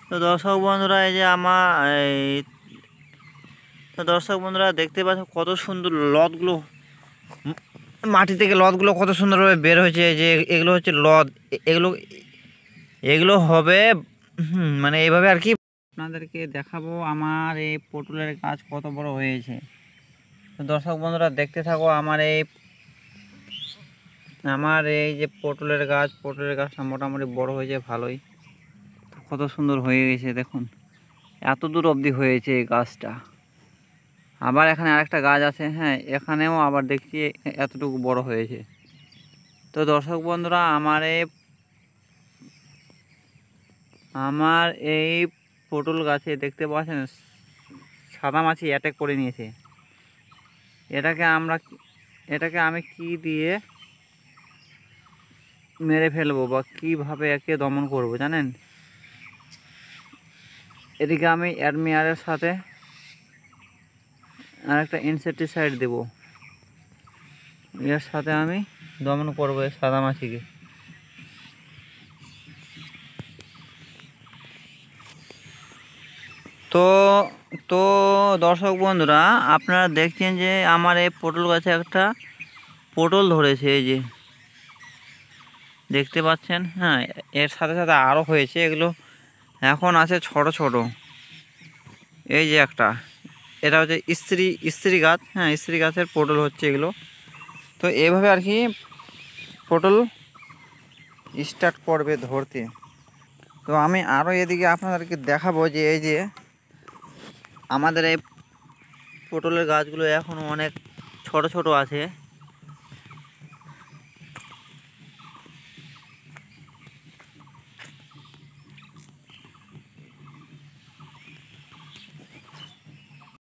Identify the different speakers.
Speaker 1: তো দর্শক বন্ধুরা এই যে আমার তো দর্শক বন্ধুরা দেখতে পাচ্ছ কত সুন্দর লতগুলো মাটি থেকে লতগুলো কত সুন্দরভাবে বের হয়েছে। যে এগুলো হচ্ছে লত, এগুলো এগুলো হবে মানে এইভাবে আর কি আপনাদেরকে দেখাবো আমার এই পটলের গাছ কত বড় হয়েছে। তো দর্শক বন্ধুরা দেখতে থাকো আমার এই যে পটলের গাছটা মোটামুটি বড় হয়েছে ভালোই। কত সুন্দর হয়ে গেছে দেখুন, এত দূর অবধি হয়েছে এই গাছটা। আবার এখানে আরেকটা গাছ আছে, হ্যাঁ এখানেও আবার দেখছি এতটুকু বড় হয়েছে। তো দর্শক বন্ধুরা আমার এই পটল গাছে দেখতে পাচ্ছেন সাদা মাছি অ্যাটাক করে নিয়েছে। এটাকে আমি কি দিয়ে মেরে ফেলবো বা কিভাবে একে দমন করব জানেন? এদিকে আমি অ্যাডমিয়ারের সাথে আর একটা ইনসেক্টিসাইড দেব, এর সাথে আমি দমন করবো এই সাদা মাছিকে। তো তো দর্শক বন্ধুরা আপনারা দেখছেন যে আমার এই পটল গাছে একটা পটল ধরেছে, এই যে দেখতে পাচ্ছেন। হ্যাঁ এর সাথে সাথে আরও হয়েছে, এগুলো এখন আছে ছোট ছোট। এই যে একটা, এটা হচ্ছে স্ত্রী গাছ, হ্যাঁ স্ত্রী গাছের পটল হচ্ছে এগুলো। তো এভাবে আর কি পটল স্টার্ট করবে ধরতে। তো আমি আরও এদিকে আপনাদেরকে দেখাবো যে এই যে আমাদের এই পটলের গাছগুলো এখনও অনেক ছোট ছোট আছে।